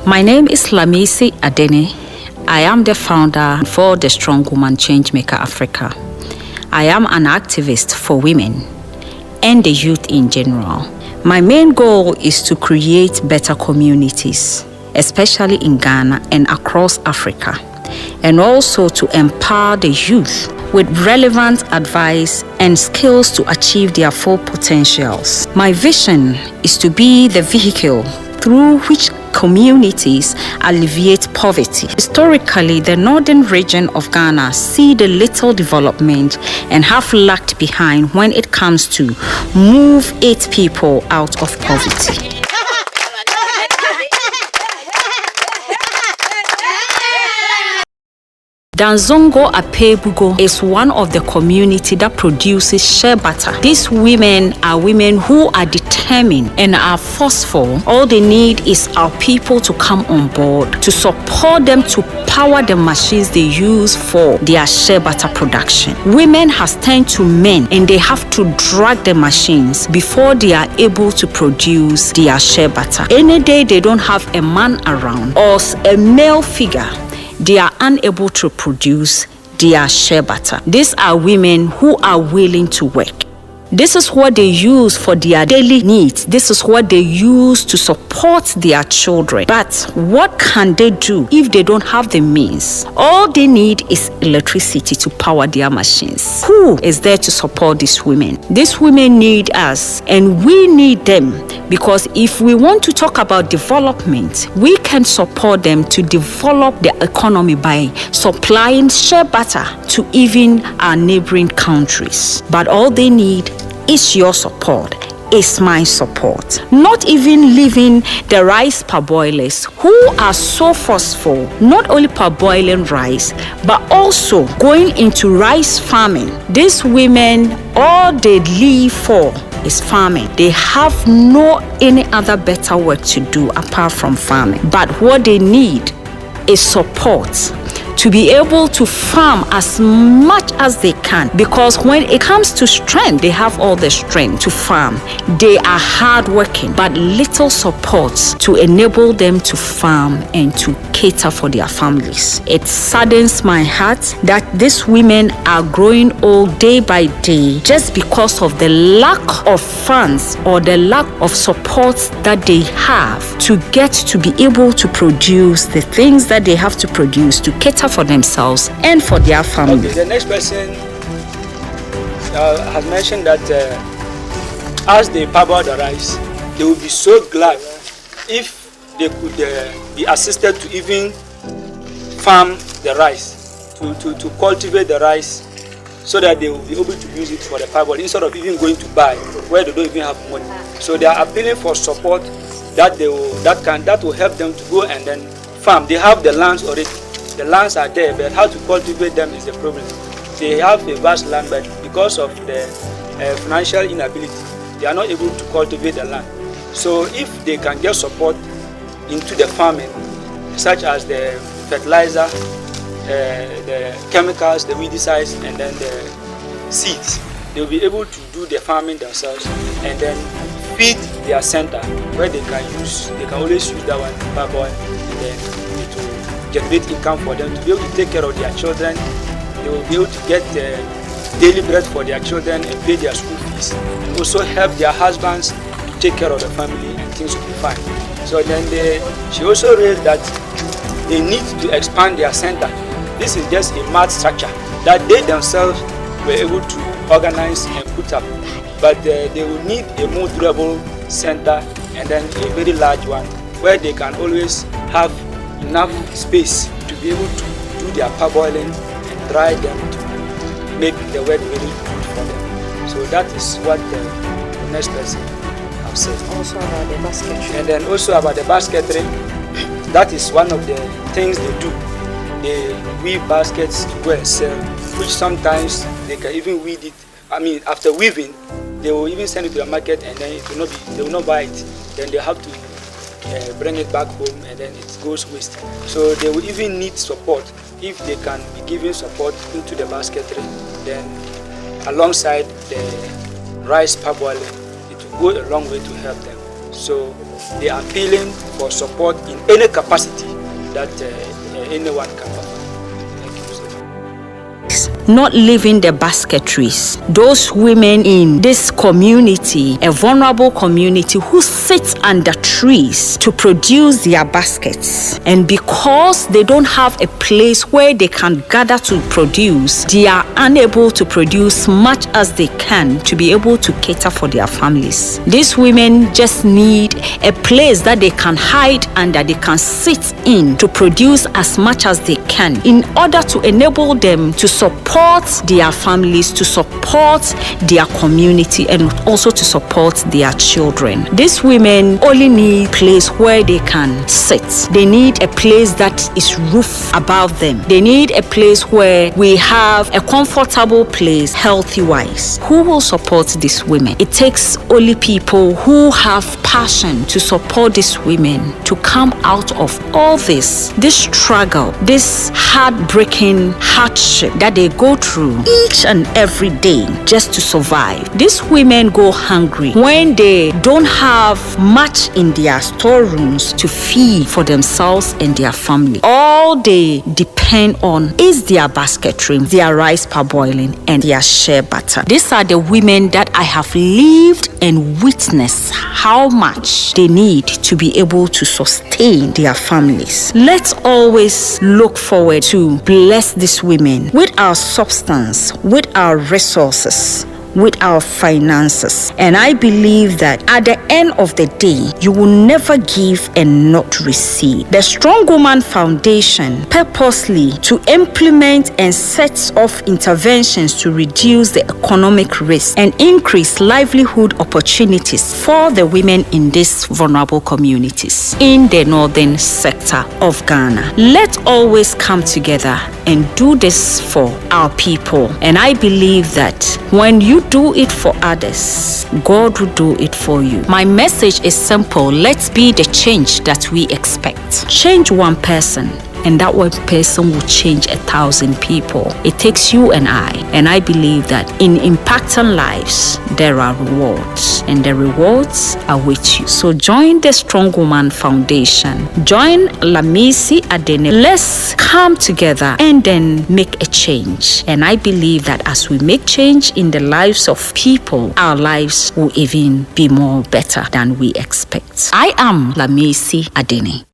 My name is Lamisi Adene. I am the founder for the Strong Woman Changemaker Africa. I am an activist for women and the youth in general. My main goal is to create better communities, especially in Ghana and across Africa, and also to empower the youth with relevant advice and skills to achieve their full potentials. My vision is to be the vehicle through which communities alleviate poverty. Historically, the northern region of Ghana see the little development and have lagged behind when it comes to move its people out of poverty. Danzongo Apebugo is one of the community that produces shea butter. These women are women who are determined and are forceful. All they need is our people to come on board, to support them to power the machines they use for their shea butter production. Women has turned to men and they have to drag the machines before they are able to produce their shea butter. Any day they don't have a man around or a male figure, they are unable to produce their shea butter. These are women who are willing to work. This is what they use for their daily needs. This is what they use to support their children. But what can they do if they don't have the means? All they need is electricity to power their machines. Who is there to support these women? These women need us and we need them, because if we want to talk about development, we can support them to develop their economy by supplying shea butter to even our neighboring countries. But all they need is your support, is my support. Not even leaving the rice parboilers who are so forceful, not only parboiling rice, but also going into rice farming. These women, all they live for is farming. They have no any other better work to do apart from farming. But what they need is support to be able to farm as much as they can, because when it comes to strength, they have all the strength to farm. They are hardworking, but little support to enable them to farm and to cater for their families. It saddens my heart that these women are growing old day by day just because of the lack of funds or the lack of support that they have to get to be able to produce the things that they have to produce to cater for themselves and for their family. Okay, the next person has mentioned that as they parboil the rice, they will be so glad if they could be assisted to even farm the rice, to cultivate the rice, so that they will be able to use it for the parboil instead of even going to buy where they don't even have money. So they are appealing for support that will help them to go and then farm. They have the lands already. The lands are there, but how to cultivate them is the problem. They have a vast land, but because of the financial inability, they are not able to cultivate the land. So if they can get support into the farming, such as the fertilizer, the chemicals, the weedicides, and then the seeds, they will be able to do the farming themselves and then feed their center where they can always use that one to parboil, and then it will generate income for them to be able to take care of their children. They will be able to get daily bread for their children and pay their school fees, and also help their husbands to take care of the family, and things will be fine. So then she also raised that they need to expand their center. This is just a mad structure that they themselves were able to organize and put up, but they will need a more durable center and then a very large one where they can always have enough space to be able to do their parboiling and dry them to make the work very good for them. So that is what the next person has said. Also about the basketry. And then also about the basketry, that is one of the things they do. They weave baskets to go and sell, which sometimes they can even weave it. I mean, after weaving, they will even send it to the market, and then they will not buy it. Then they have to bring it back home, and then it goes waste. So they will even need support. If they can be given support into the basketry, then alongside the rice parboiling, it will go a long way to help them. So they are appealing for support in any capacity that anyone can offer. Thank you so much. Not leaving the basketries. Those women in this community, a vulnerable community, who sit under trees to produce their baskets. And because they don't have a place where they can gather to produce, they are unable to produce much as they can to be able to cater for their families. These women just need a place that they can hide under, they can sit in to produce as much as they can in order to enable them to support their families, to support their community, and also to support their children. These women only need a place where they can sit. They need a place that is roof above them. They need a place where we have a comfortable place, healthy-wise. Who will support these women? It takes only people who have passion to support these women to come out of all this struggle, this heartbreaking hardship that they go through each and every day just to survive. These women go hungry when they don't have much in their storerooms to feed for themselves and their family. All they depend on is their basketry, their rice parboiling, and their shea butter. These are the women that I have lived and witnessed how much they need to be able to sustain their families. Let's always look forward to bless these women with our substance, with our resources, with our finances. And I believe that at the end of the day, you will never give and not receive. The Strong Woman Foundation purposely to implement and sets off interventions to reduce the economic risk and increase livelihood opportunities for the women in these vulnerable communities in the northern sector of Ghana. Let's always come together and do this for our people. And I believe that when you do it for others, God will do it for you. My message is simple. Let's be the change that we expect. Change one person, and that one person will change 1,000 people. It takes you and I believe that in impacting lives, there are rewards, and the rewards are with you. So join the Strong Woman Foundation. Join Lamisi Adene. Let's come together and then make a change. And I believe that as we make change in the lives of people, our lives will even be more better than we expect. I am Lamisi Adene.